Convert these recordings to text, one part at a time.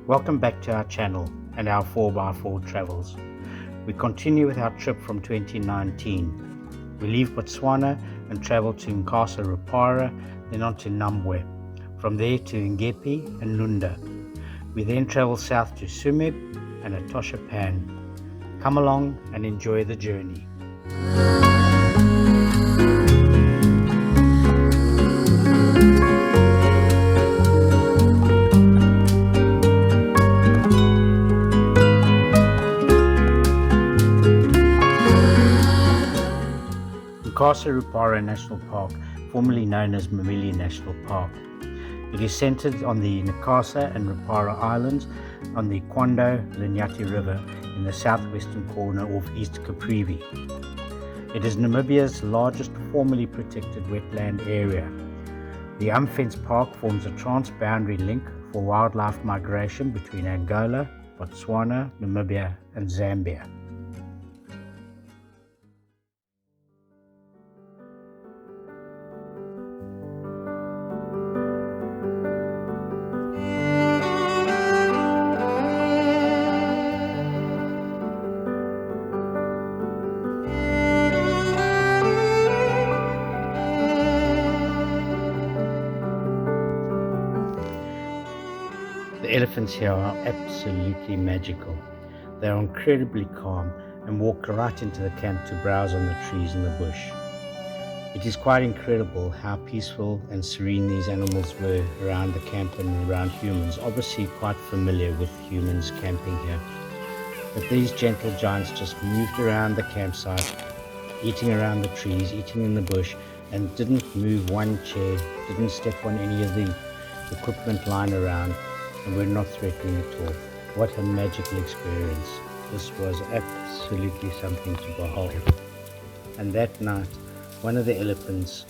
Welcome back to our channel and our 4x4 travels. We continue with our trip from 2019. We leave Botswana and travel to Nkasa Rupara, then on to Nambwa. From there to Ngepi and Nunda. We then travel south to Tsumeb and Etosha. Come along and enjoy the journey. Nkasa Rupara National Park, formerly known as Namibia National Park. It is centered on the Nkasa and Rupara Islands on the Okaukuejo River in the southwestern corner of East Caprivi. It is Namibia's largest formerly protected wetland area. The unfenced park forms a trans-boundary link for wildlife migration between Angola, Botswana, Namibia and Zambia. The elephants here are absolutely magical. They are incredibly calm and walk right into the camp to browse on the trees in the bush. It is quite incredible how peaceful and serene these animals were around the camp and around humans, obviously quite familiar with humans camping here. But these gentle giants just moved around the campsite, eating around the trees, eating in the bush, and didn't move one chair, didn't step on any of the equipment lying around, and we're not threatening at all. What a magical experience. This was absolutely something to behold. And that night, one of the elephants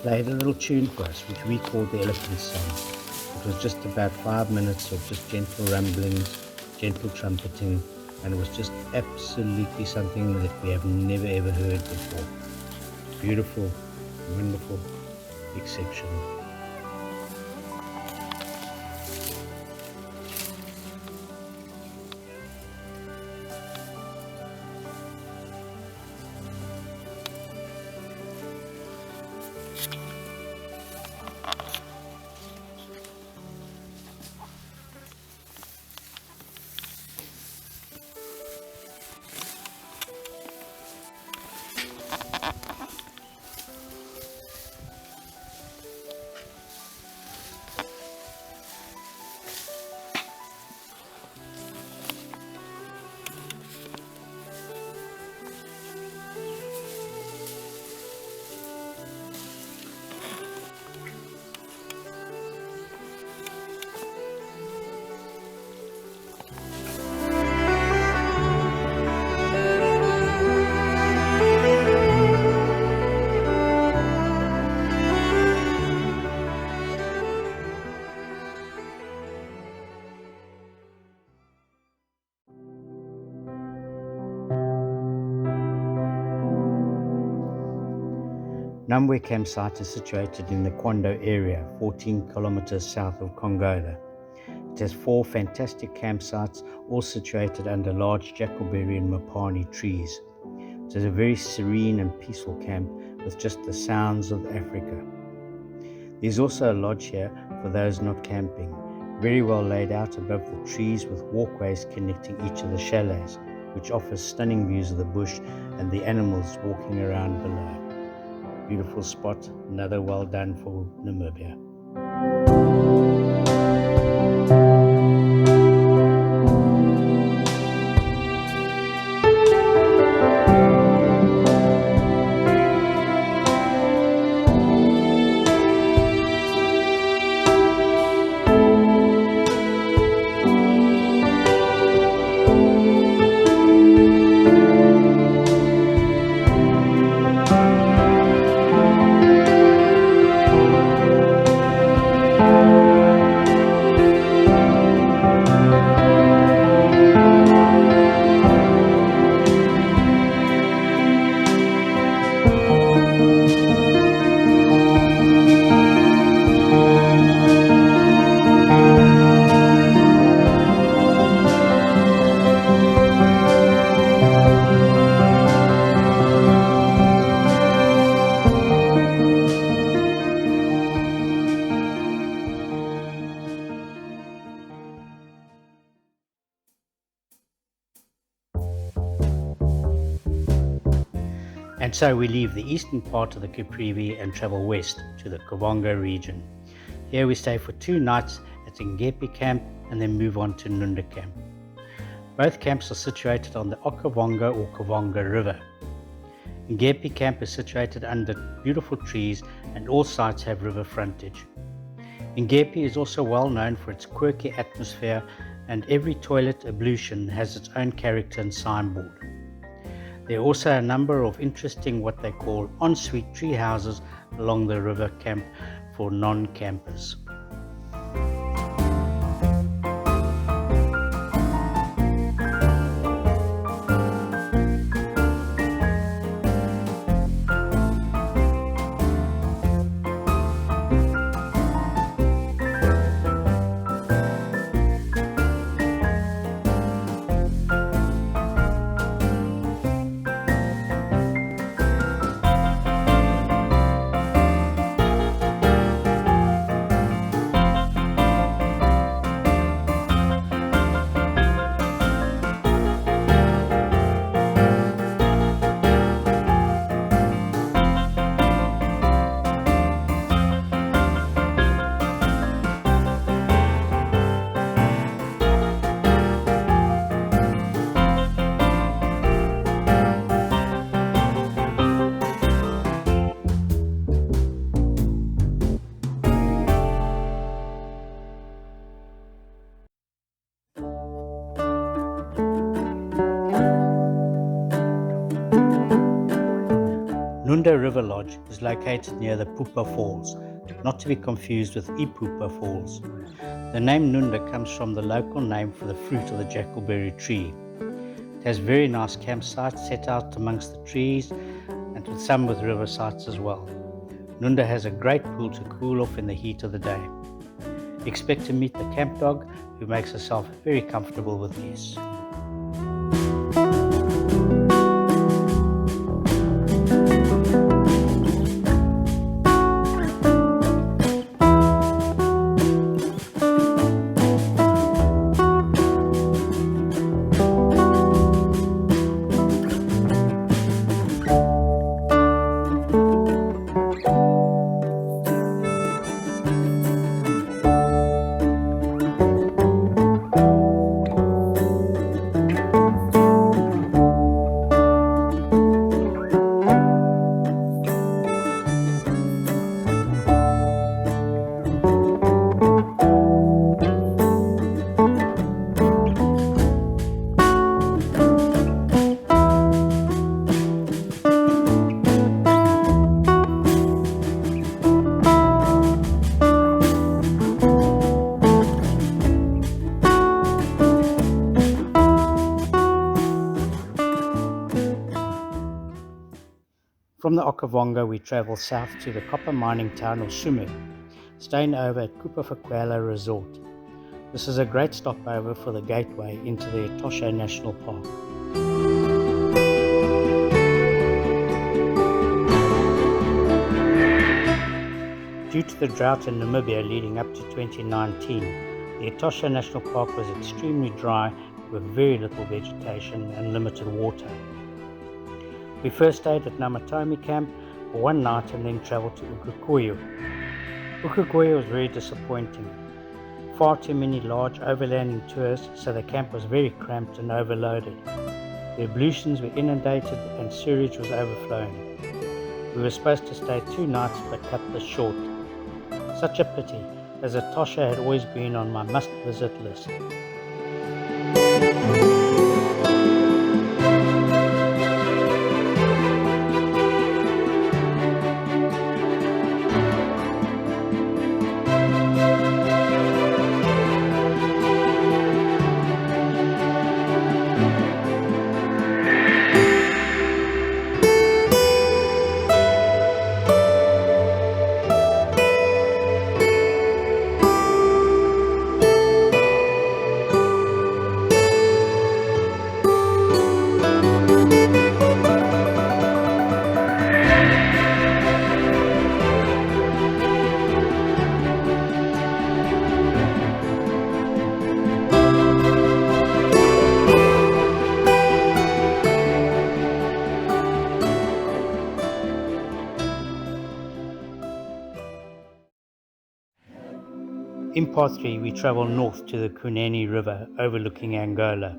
played a little tune for us, which we called the elephant song. It was just about 5 minutes of just gentle rumblings, gentle trumpeting, and it was just absolutely something that we have never ever heard before. Beautiful, wonderful, exceptional. Nambwa campsite is situated in the Okaukuejo area, 14 kilometers south of Kongola. It has 4 fantastic campsites, all situated under large jackalberry and mapani trees. It is a very serene and peaceful camp with just the sounds of Africa. There is also a lodge here for those not camping, very well laid out above the trees with walkways connecting each of the chalets, which offers stunning views of the bush and the animals walking around below. Beautiful spot, another well done for Namibia. And so we leave the eastern part of the Caprivi and travel west to the Okavango region. Here we stay for 2 nights at the Ngepi camp and then move on to Nunda camp. Both camps are situated on the Okavango or Okavango River. Ngepi camp is situated under beautiful trees and all sites have river frontage. Ngepi is also well known for its quirky atmosphere, and every toilet ablution has its own character and signboard. There are also a number of interesting what they call ensuite tree houses along the river camp for non-campers. Nunda River Lodge is located near the Pupa Falls, not to be confused with Ipupa Falls. The name Nunda comes from the local name for the fruit of the jackalberry tree. It has very nice campsites set out amongst the trees and with some with river sites as well. Nunda has a great pool to cool off in the heat of the day. Expect to meet the camp dog, who makes herself very comfortable with guests. From the Okavango we travel south to the copper mining town of Tsumeb, staying over at Kupafakwela Resort. This is a great stopover for the gateway into the Etosha National Park. Due to the drought in Namibia leading up to 2019, the Etosha National Park was extremely dry with very little vegetation and limited water. We first stayed at Namutoni Camp for 1 night and then travelled to Okaukuejo. Okaukuejo was very disappointing. Far too many large overlanding tours, so the camp was very cramped and overloaded. The ablutions were inundated and sewage was overflowing. We were supposed to stay 2 nights but cut this short. Such a pity, as Etosha had always been on my must-visit list. In part 3, we travel north to the Kunene River overlooking Angola.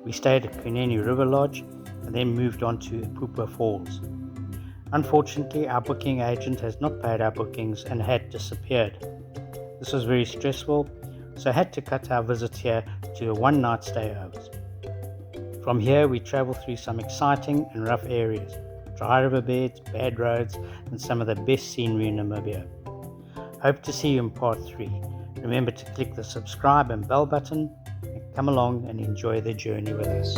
We stayed at Kunene River Lodge and then moved on to Ipupwa Falls. Unfortunately, our booking agent has not paid our bookings and had disappeared. This was very stressful, so I had to cut our visit here to a one-night stay over. From here, we travel through some exciting and rough areas, dry riverbeds, bad roads, and some of the best scenery in Namibia. Hope to see you in part 3. Remember to click the subscribe and bell button and come along and enjoy the journey with us.